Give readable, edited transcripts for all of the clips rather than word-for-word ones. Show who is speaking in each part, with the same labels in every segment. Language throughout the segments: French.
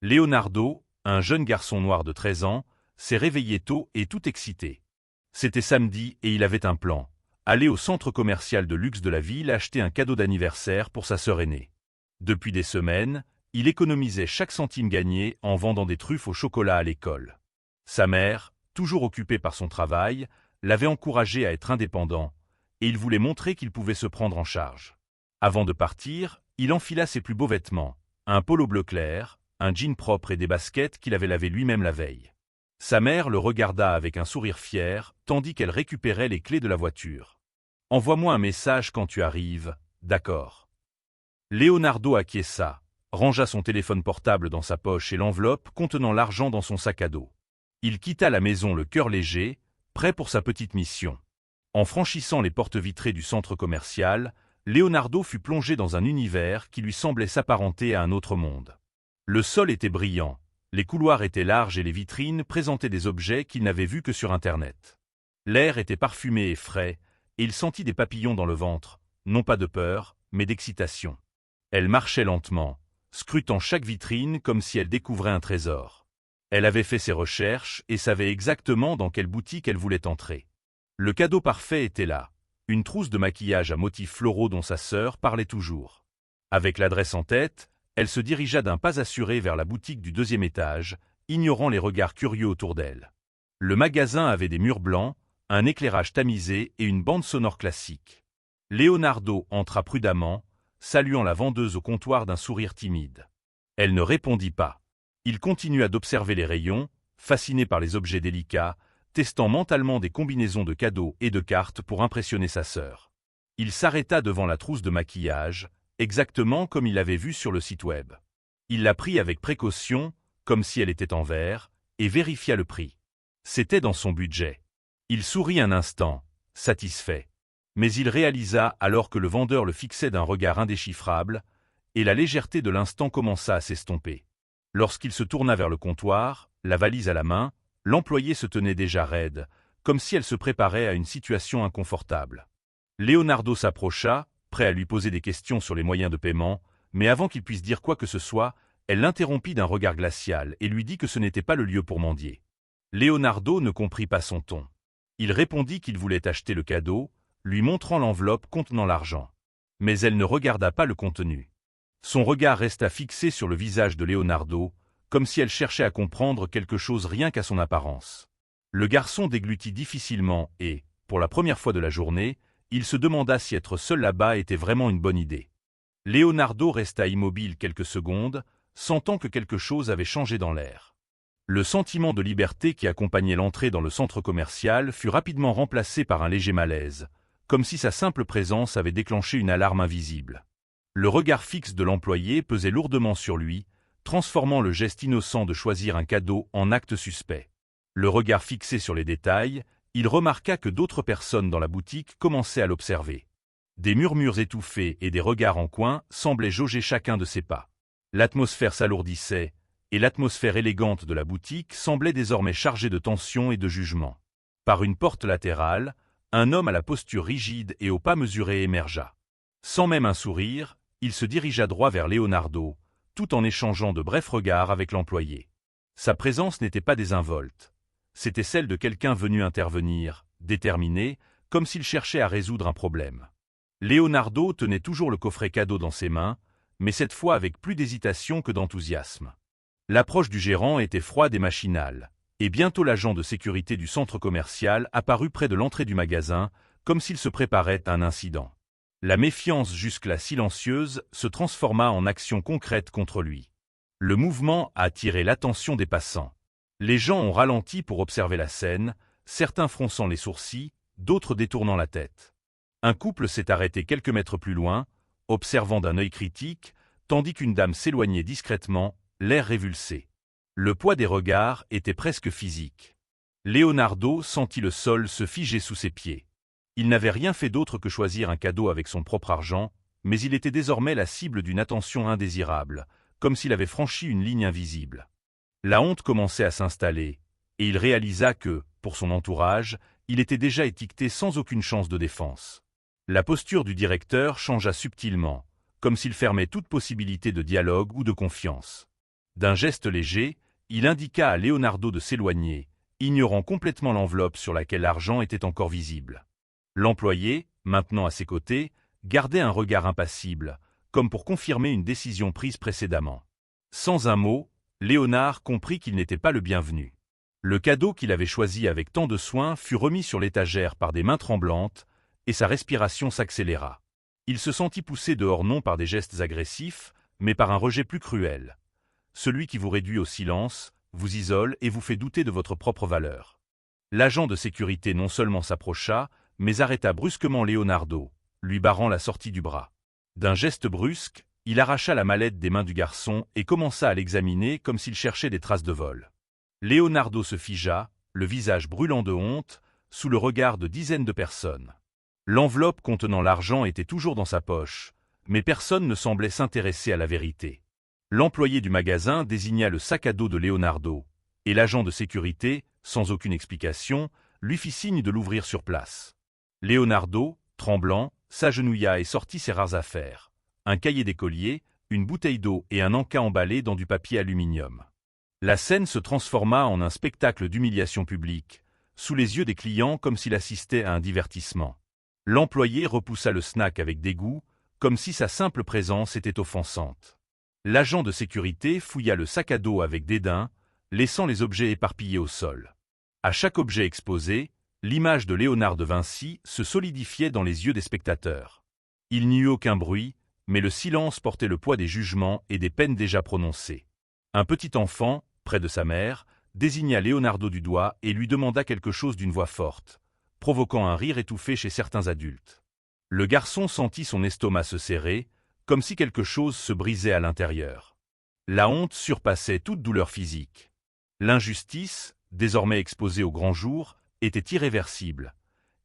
Speaker 1: Leonardo, un jeune garçon noir de 13 ans, s'est réveillé tôt et tout excité. C'était samedi et il avait un plan. Aller au centre commercial de luxe de la ville acheter un cadeau d'anniversaire pour sa sœur aînée. Depuis des semaines, il économisait chaque centime gagné en vendant des truffes au chocolat à l'école. Sa mère, toujours occupée par son travail, l'avait encouragé à être indépendant, et il voulait montrer qu'il pouvait se prendre en charge. Avant de partir, il enfila ses plus beaux vêtements, un polo bleu clair, un jean propre et des baskets qu'il avait lavées lui-même la veille. Sa mère le regarda avec un sourire fier, tandis qu'elle récupérait les clés de la voiture. « Envoie-moi un message quand tu arrives, d'accord ?» Leonardo acquiesça, rangea son téléphone portable dans sa poche et l'enveloppe contenant l'argent dans son sac à dos. Il quitta la maison le cœur léger, prêt pour sa petite mission. En franchissant les portes vitrées du centre commercial, Leonardo fut plongé dans un univers qui lui semblait s'apparenter à un autre monde. Le sol était brillant, les couloirs étaient larges et les vitrines présentaient des objets qu'il n'avait vus que sur Internet. L'air était parfumé et frais, et il sentit des papillons dans le ventre, non pas de peur, mais d'excitation. Elle marchait lentement, scrutant chaque vitrine comme si elle découvrait un trésor. Elle avait fait ses recherches et savait exactement dans quelle boutique elle voulait entrer. Le cadeau parfait était là, une trousse de maquillage à motifs floraux dont sa sœur parlait toujours. Avec l'adresse en tête, elle se dirigea d'un pas assuré vers la boutique du 2e étage, ignorant les regards curieux autour d'elle. Le magasin avait des murs blancs, un éclairage tamisé et une bande sonore classique. Leonardo entra prudemment, saluant la vendeuse au comptoir d'un sourire timide. Elle ne répondit pas. Il continua d'observer les rayons, fasciné par les objets délicats, testant mentalement des combinaisons de cadeaux et de cartes pour impressionner sa sœur. Il s'arrêta devant la trousse de maquillage, exactement comme il l'avait vue sur le site web. Il la prit avec précaution, comme si elle était en verre, et vérifia le prix. C'était dans son budget. Il sourit un instant, satisfait. Mais il réalisa alors que le vendeur le fixait d'un regard indéchiffrable, et la légèreté de l'instant commença à s'estomper. Lorsqu'il se tourna vers le comptoir, la valise à la main, l'employé se tenait déjà raide, comme si elle se préparait à une situation inconfortable. Leonardo s'approcha, prêt à lui poser des questions sur les moyens de paiement, mais avant qu'il puisse dire quoi que ce soit, elle l'interrompit d'un regard glacial et lui dit que ce n'était pas le lieu pour mendier. Leonardo ne comprit pas son ton. Il répondit qu'il voulait acheter le cadeau, lui montrant l'enveloppe contenant l'argent. Mais elle ne regarda pas le contenu. Son regard resta fixé sur le visage de Leonardo, comme si elle cherchait à comprendre quelque chose rien qu'à son apparence. Le garçon déglutit difficilement et, pour la première fois de la journée, il se demanda si être seul là-bas était vraiment une bonne idée. Leonardo resta immobile quelques secondes, sentant que quelque chose avait changé dans l'air. Le sentiment de liberté qui accompagnait l'entrée dans le centre commercial fut rapidement remplacé par un léger malaise, comme si sa simple présence avait déclenché une alarme invisible. Le regard fixe de l'employé pesait lourdement sur lui, transformant le geste innocent de choisir un cadeau en acte suspect. Le regard fixé sur les détails, il remarqua que d'autres personnes dans la boutique commençaient à l'observer. Des murmures étouffés et des regards en coin semblaient jauger chacun de ses pas. L'atmosphère s'alourdissait, et l'atmosphère élégante de la boutique semblait désormais chargée de tension et de jugement. Par une porte latérale, un homme à la posture rigide et au pas mesuré émergea. Sans même un sourire, il se dirigea droit vers Leonardo, tout en échangeant de brefs regards avec l'employé. Sa présence n'était pas désinvolte. C'était celle de quelqu'un venu intervenir, déterminé, comme s'il cherchait à résoudre un problème. Leonardo tenait toujours le coffret cadeau dans ses mains, mais cette fois avec plus d'hésitation que d'enthousiasme. L'approche du gérant était froide et machinale, et bientôt l'agent de sécurité du centre commercial apparut près de l'entrée du magasin, comme s'il se préparait à un incident. La méfiance jusque-là silencieuse se transforma en action concrète contre lui. Le mouvement a attiré l'attention des passants. Les gens ont ralenti pour observer la scène, certains fronçant les sourcils, d'autres détournant la tête. Un couple s'est arrêté quelques mètres plus loin, observant d'un œil critique, tandis qu'une dame s'éloignait discrètement, l'air révulsé. Le poids des regards était presque physique. Leonardo sentit le sol se figer sous ses pieds. Il n'avait rien fait d'autre que choisir un cadeau avec son propre argent, mais il était désormais la cible d'une attention indésirable, comme s'il avait franchi une ligne invisible. La honte commençait à s'installer, et il réalisa que, pour son entourage, il était déjà étiqueté sans aucune chance de défense. La posture du directeur changea subtilement, comme s'il fermait toute possibilité de dialogue ou de confiance. D'un geste léger, il indiqua à Leonardo de s'éloigner, ignorant complètement l'enveloppe sur laquelle l'argent était encore visible. L'employé, maintenant à ses côtés, gardait un regard impassible, comme pour confirmer une décision prise précédemment. Sans un mot, Léonard comprit qu'il n'était pas le bienvenu. Le cadeau qu'il avait choisi avec tant de soin fut remis sur l'étagère par des mains tremblantes, et sa respiration s'accéléra. Il se sentit poussé dehors non par des gestes agressifs, mais par un rejet plus cruel. Celui qui vous réduit au silence, vous isole et vous fait douter de votre propre valeur. L'agent de sécurité non seulement s'approcha, mais arrêta brusquement Leonardo, lui barrant la sortie du bras. D'un geste brusque, il arracha la mallette des mains du garçon et commença à l'examiner comme s'il cherchait des traces de vol. Leonardo se figea, le visage brûlant de honte, sous le regard de dizaines de personnes. L'enveloppe contenant l'argent était toujours dans sa poche, mais personne ne semblait s'intéresser à la vérité. L'employé du magasin désigna le sac à dos de Leonardo, et l'agent de sécurité, sans aucune explication, lui fit signe de l'ouvrir sur place. Leonardo, tremblant, s'agenouilla et sortit ses rares affaires, un cahier d'écolier, une bouteille d'eau et un encas emballé dans du papier aluminium. La scène se transforma en un spectacle d'humiliation publique, sous les yeux des clients comme s'il assistait à un divertissement. L'employé repoussa le snack avec dégoût, comme si sa simple présence était offensante. L'agent de sécurité fouilla le sac à dos avec dédain, laissant les objets éparpillés au sol. À chaque objet exposé, l'image de Léonard de Vinci se solidifiait dans les yeux des spectateurs. Il n'y eut aucun bruit, mais le silence portait le poids des jugements et des peines déjà prononcées. Un petit enfant, près de sa mère, désigna Leonardo du doigt et lui demanda quelque chose d'une voix forte, provoquant un rire étouffé chez certains adultes. Le garçon sentit son estomac se serrer, comme si quelque chose se brisait à l'intérieur. La honte surpassait toute douleur physique. L'injustice, désormais exposée au grand jour, était irréversible,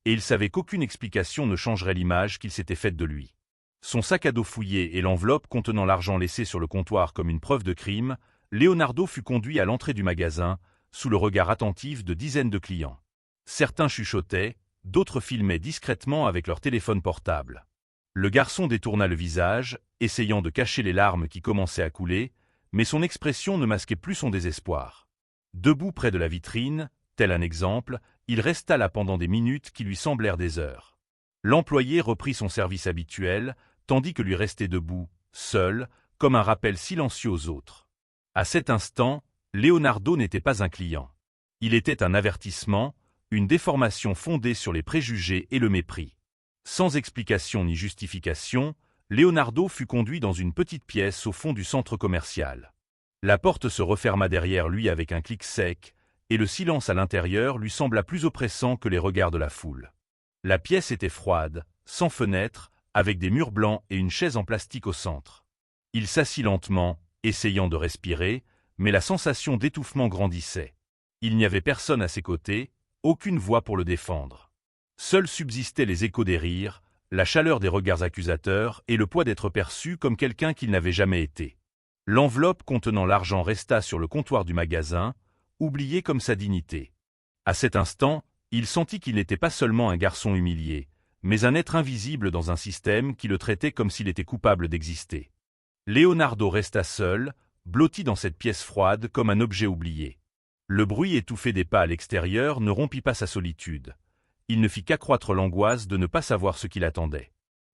Speaker 1: et il savait qu'aucune explication ne changerait l'image qu'il s'était faite de lui. Son sac à dos fouillé et l'enveloppe contenant l'argent laissé sur le comptoir comme une preuve de crime, Leonardo fut conduit à l'entrée du magasin, sous le regard attentif de dizaines de clients. Certains chuchotaient, d'autres filmaient discrètement avec leur téléphone portable. Le garçon détourna le visage, essayant de cacher les larmes qui commençaient à couler, mais son expression ne masquait plus son désespoir. Debout près de la vitrine, tel un exemple, il resta là pendant des minutes qui lui semblèrent des heures. L'employé reprit son service habituel, tandis que lui restait debout, seul, comme un rappel silencieux aux autres. À cet instant, Leonardo n'était pas un client. Il était un avertissement, une déformation fondée sur les préjugés et le mépris. Sans explication ni justification, Leonardo fut conduit dans une petite pièce au fond du centre commercial. La porte se referma derrière lui avec un clic sec, et le silence à l'intérieur lui sembla plus oppressant que les regards de la foule. La pièce était froide, sans fenêtre, avec des murs blancs et une chaise en plastique au centre. Il s'assit lentement, essayant de respirer, mais la sensation d'étouffement grandissait. Il n'y avait personne à ses côtés, aucune voix pour le défendre. Seuls subsistaient les échos des rires, la chaleur des regards accusateurs et le poids d'être perçu comme quelqu'un qu'il n'avait jamais été. L'enveloppe contenant l'argent resta sur le comptoir du magasin, oubliée comme sa dignité. À cet instant, il sentit qu'il n'était pas seulement un garçon humilié, mais un être invisible dans un système qui le traitait comme s'il était coupable d'exister. Leonardo resta seul, blotti dans cette pièce froide comme un objet oublié. Le bruit étouffé des pas à l'extérieur ne rompit pas sa solitude. Il ne fit qu'accroître l'angoisse de ne pas savoir ce qu'il attendait.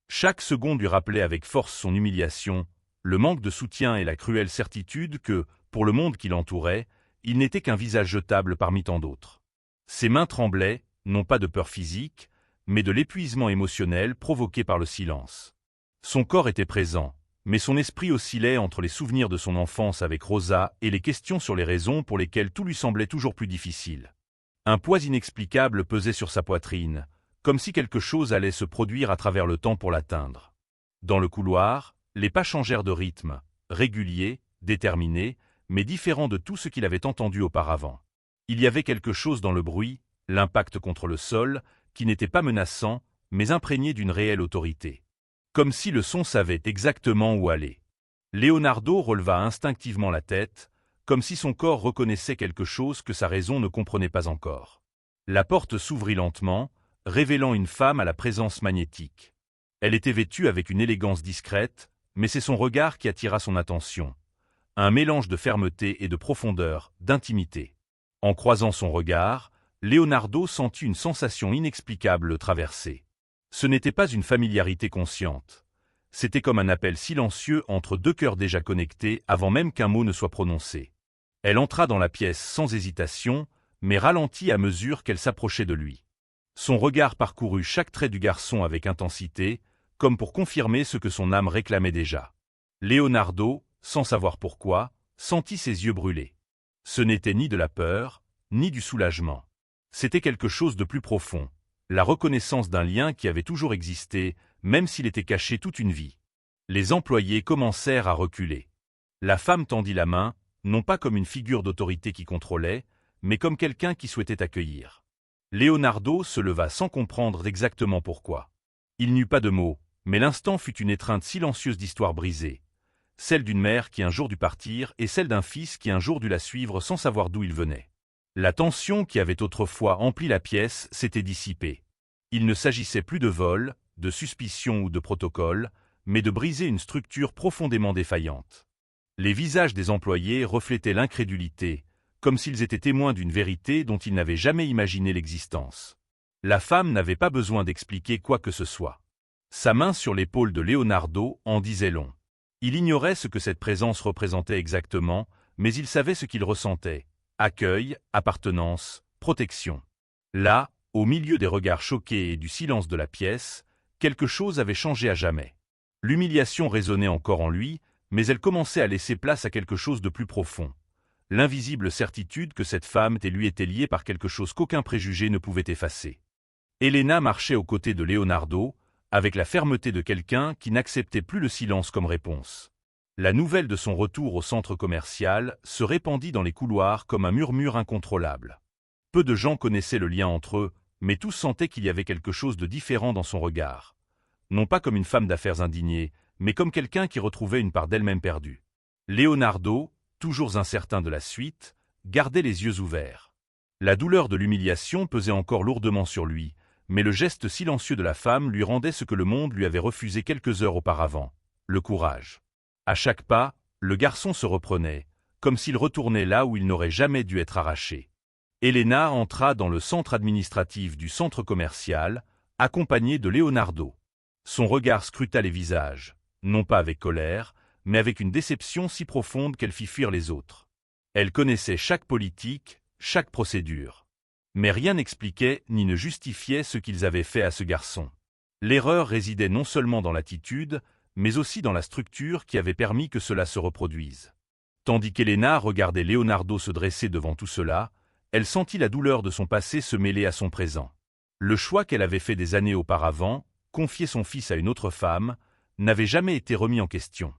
Speaker 1: Chaque seconde lui rappelait avec force son humiliation, le manque de soutien et la cruelle certitude que, pour le monde qui l'entourait, il n'était qu'un visage jetable parmi tant d'autres. Ses mains tremblaient, non pas de peur physique, mais de l'épuisement émotionnel provoqué par le silence. Son corps était présent, mais son esprit oscillait entre les souvenirs de son enfance avec Rosa et les questions sur les raisons pour lesquelles tout lui semblait toujours plus difficile. Un poids inexplicable pesait sur sa poitrine, comme si quelque chose allait se produire à travers le temps pour l'atteindre. Dans le couloir, les pas changèrent de rythme, réguliers, déterminés, mais différents de tout ce qu'il avait entendu auparavant. Il y avait quelque chose dans le bruit, l'impact contre le sol, qui n'était pas menaçant, mais imprégné d'une réelle autorité. Comme si le son savait exactement où aller. Leonardo releva instinctivement la tête, comme si son corps reconnaissait quelque chose que sa raison ne comprenait pas encore. La porte s'ouvrit lentement, révélant une femme à la présence magnétique. Elle était vêtue avec une élégance discrète, mais c'est son regard qui attira son attention. Un mélange de fermeté et de profondeur, d'intimité. En croisant son regard, Leonardo sentit une sensation inexplicable le traverser. Ce n'était pas une familiarité consciente. C'était comme un appel silencieux entre deux cœurs déjà connectés avant même qu'un mot ne soit prononcé. Elle entra dans la pièce sans hésitation, mais ralentit à mesure qu'elle s'approchait de lui. Son regard parcourut chaque trait du garçon avec intensité, comme pour confirmer ce que son âme réclamait déjà. Leonardo, sans savoir pourquoi, sentit ses yeux brûler. Ce n'était ni de la peur, ni du soulagement. C'était quelque chose de plus profond, la reconnaissance d'un lien qui avait toujours existé, même s'il était caché toute une vie. Les employés commencèrent à reculer. La femme tendit la main, non pas comme une figure d'autorité qui contrôlait, mais comme quelqu'un qui souhaitait accueillir. Leonardo se leva sans comprendre exactement pourquoi. Il n'eut pas de mots, mais l'instant fut une étreinte silencieuse d'histoire brisée. Celle d'une mère qui un jour dut partir et celle d'un fils qui un jour dut la suivre sans savoir d'où il venait. La tension qui avait autrefois empli la pièce s'était dissipée. Il ne s'agissait plus de vol, de suspicion ou de protocole, mais de briser une structure profondément défaillante. Les visages des employés reflétaient l'incrédulité, comme s'ils étaient témoins d'une vérité dont ils n'avaient jamais imaginé l'existence. La femme n'avait pas besoin d'expliquer quoi que ce soit. Sa main sur l'épaule de Leonardo en disait long. Il ignorait ce que cette présence représentait exactement, mais il savait ce qu'il ressentait. Accueil, appartenance, protection. Là, au milieu des regards choqués et du silence de la pièce, quelque chose avait changé à jamais. L'humiliation résonnait encore en lui, mais elle commençait à laisser place à quelque chose de plus profond. L'invisible certitude que cette femme et lui étaient liés par quelque chose qu'aucun préjugé ne pouvait effacer. Elena marchait aux côtés de Leonardo, avec la fermeté de quelqu'un qui n'acceptait plus le silence comme réponse. La nouvelle de son retour au centre commercial se répandit dans les couloirs comme un murmure incontrôlable. Peu de gens connaissaient le lien entre eux, mais tous sentaient qu'il y avait quelque chose de différent dans son regard. Non pas comme une femme d'affaires indignée, mais comme quelqu'un qui retrouvait une part d'elle-même perdue. Leonardo, toujours incertain de la suite, gardait les yeux ouverts. La douleur de l'humiliation pesait encore lourdement sur lui, mais le geste silencieux de la femme lui rendait ce que le monde lui avait refusé quelques heures auparavant, le courage. À chaque pas, le garçon se reprenait, comme s'il retournait là où il n'aurait jamais dû être arraché. Elena entra dans le centre administratif du centre commercial, accompagnée de Leonardo. Son regard scruta les visages, non pas avec colère, mais avec une déception si profonde qu'elle fit fuir les autres. Elle connaissait chaque politique, chaque procédure. Mais rien n'expliquait ni ne justifiait ce qu'ils avaient fait à ce garçon. L'erreur résidait non seulement dans l'attitude, mais aussi dans la structure qui avait permis que cela se reproduise. Tandis qu'Elena regardait Leonardo se dresser devant tout cela, elle sentit la douleur de son passé se mêler à son présent. Le choix qu'elle avait fait des années auparavant, confier son fils à une autre femme, n'avait jamais été remis en question.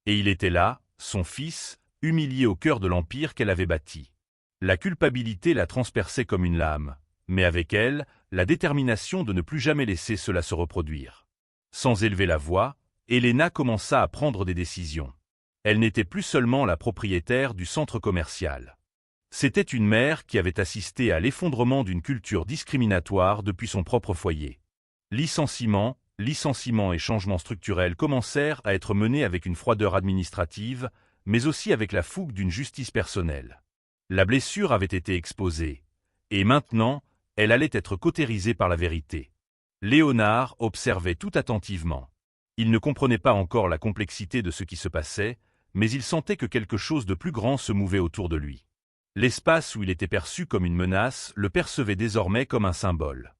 Speaker 1: Et il était là, son fils, humilié au cœur de l'empire qu'elle avait bâti. La culpabilité la transperçait comme une lame, mais avec elle, la détermination de ne plus jamais laisser cela se reproduire. Sans élever la voix, Elena commença à prendre des décisions. Elle n'était plus seulement la propriétaire du centre commercial. C'était une mère qui avait assisté à l'effondrement d'une culture discriminatoire depuis son propre foyer. Licenciements et changements structurels commencèrent à être menés avec une froideur administrative, mais aussi avec la fougue d'une justice personnelle. La blessure avait été exposée, et maintenant, elle allait être cautérisée par la vérité. Léonard observait tout attentivement. Il ne comprenait pas encore la complexité de ce qui se passait, mais il sentait que quelque chose de plus grand se mouvait autour de lui. L'espace où il était perçu comme une menace le percevait désormais comme un symbole.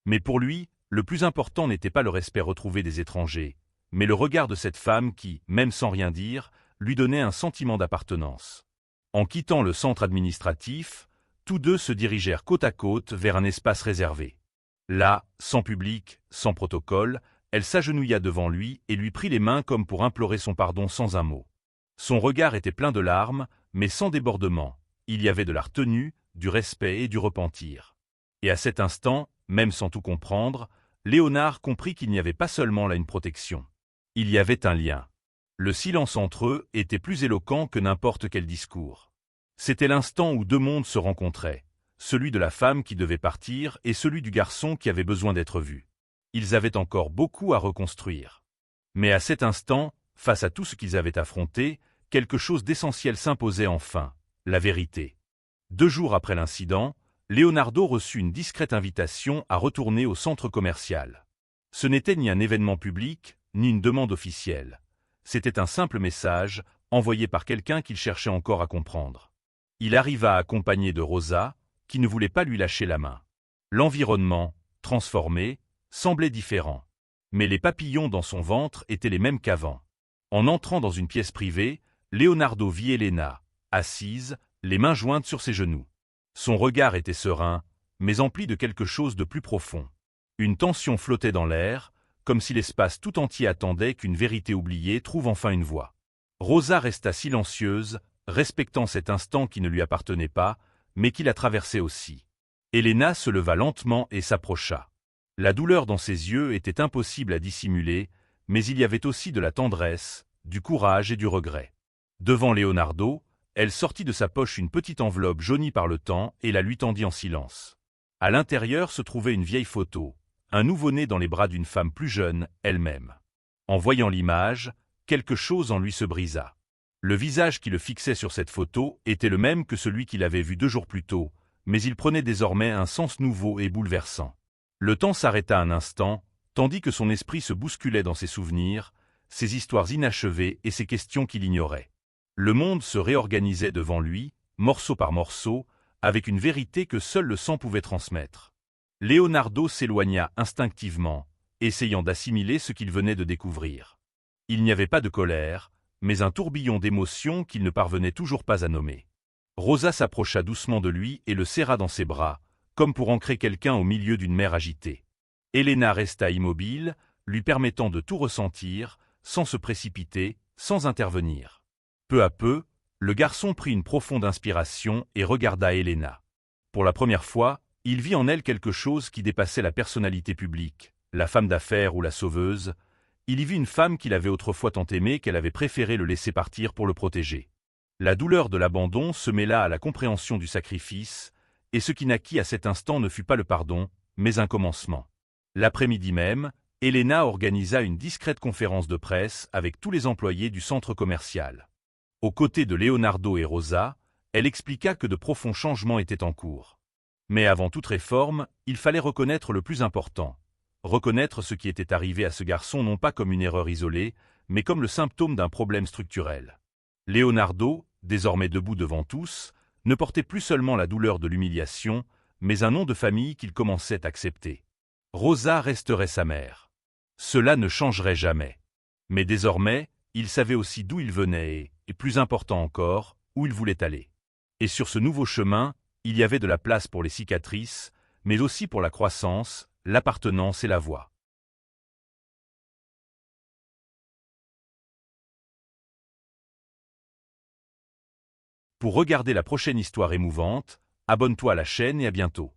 Speaker 1: Mais pour lui, le plus important n'était pas le respect retrouvé des étrangers, mais le regard de cette femme qui, même sans rien dire, lui donnait un sentiment d'appartenance. En quittant le centre administratif, tous deux se dirigèrent côte à côte vers un espace réservé. Là, sans public, sans protocole, elle s'agenouilla devant lui et lui prit les mains comme pour implorer son pardon sans un mot. Son regard était plein de larmes, mais sans débordement. Il y avait de la retenue, du respect et du repentir. Et à cet instant, même sans tout comprendre, Léonard comprit qu'il n'y avait pas seulement là une protection. Il y avait un lien. Le silence entre eux était plus éloquent que n'importe quel discours. C'était l'instant où deux mondes se rencontraient, celui de la femme qui devait partir et celui du garçon qui avait besoin d'être vu. Ils avaient encore beaucoup à reconstruire. Mais à cet instant, face à tout ce qu'ils avaient affronté, quelque chose d'essentiel s'imposait enfin, la vérité. 2 jours après l'incident, Leonardo reçut une discrète invitation à retourner au centre commercial. Ce n'était ni un événement public, ni une demande officielle. C'était un simple message, envoyé par quelqu'un qu'il cherchait encore à comprendre. Il arriva accompagné de Rosa, qui ne voulait pas lui lâcher la main. L'environnement, transformé, semblait différent. Mais les papillons dans son ventre étaient les mêmes qu'avant. En entrant dans une pièce privée, Leonardo vit Elena, assise, les mains jointes sur ses genoux. Son regard était serein, mais empli de quelque chose de plus profond. Une tension flottait dans l'air, comme si l'espace tout entier attendait qu'une vérité oubliée trouve enfin une voix. Rosa resta silencieuse, respectant cet instant qui ne lui appartenait pas, mais qui la traversait aussi. Elena se leva lentement et s'approcha. La douleur dans ses yeux était impossible à dissimuler, mais il y avait aussi de la tendresse, du courage et du regret. Devant Leonardo, elle sortit de sa poche une petite enveloppe jaunie par le temps et la lui tendit en silence. À l'intérieur se trouvait une vieille photo, un nouveau-né dans les bras d'une femme plus jeune, elle-même. En voyant l'image, quelque chose en lui se brisa. Le visage qui le fixait sur cette photo était le même que celui qu'il avait vu 2 jours plus tôt, mais il prenait désormais un sens nouveau et bouleversant. Le temps s'arrêta un instant, tandis que son esprit se bousculait dans ses souvenirs, ses histoires inachevées et ses questions qu'il ignorait. Le monde se réorganisait devant lui, morceau par morceau, avec une vérité que seul le sang pouvait transmettre. Leonardo s'éloigna instinctivement, essayant d'assimiler ce qu'il venait de découvrir. Il n'y avait pas de colère, mais un tourbillon d'émotions qu'il ne parvenait toujours pas à nommer. Rosa s'approcha doucement de lui et le serra dans ses bras, comme pour ancrer quelqu'un au milieu d'une mer agitée. Elena resta immobile, lui permettant de tout ressentir, sans se précipiter, sans intervenir. Peu à peu, le garçon prit une profonde inspiration et regarda Elena. Pour la première fois, il vit en elle quelque chose qui dépassait la personnalité publique, la femme d'affaires ou la sauveuse. Il y vit une femme qu'il avait autrefois tant aimée qu'elle avait préféré le laisser partir pour le protéger. La douleur de l'abandon se mêla à la compréhension du sacrifice, et ce qui naquit à cet instant ne fut pas le pardon, mais un commencement. L'après-midi même, Elena organisa une discrète conférence de presse avec tous les employés du centre commercial. Aux côtés de Leonardo et Rosa, elle expliqua que de profonds changements étaient en cours. Mais avant toute réforme, il fallait reconnaître le plus important. Reconnaître ce qui était arrivé à ce garçon non pas comme une erreur isolée, mais comme le symptôme d'un problème structurel. Leonardo, désormais debout devant tous, ne portait plus seulement la douleur de l'humiliation, mais un nom de famille qu'il commençait à accepter. Rosa resterait sa mère. Cela ne changerait jamais. Mais désormais, il savait aussi d'où il venait et plus important encore, où il voulait aller. Et sur ce nouveau chemin, il y avait de la place pour les cicatrices, mais aussi pour la croissance, l'appartenance et la voix. Pour regarder la prochaine histoire émouvante, abonne-toi à la chaîne et à bientôt.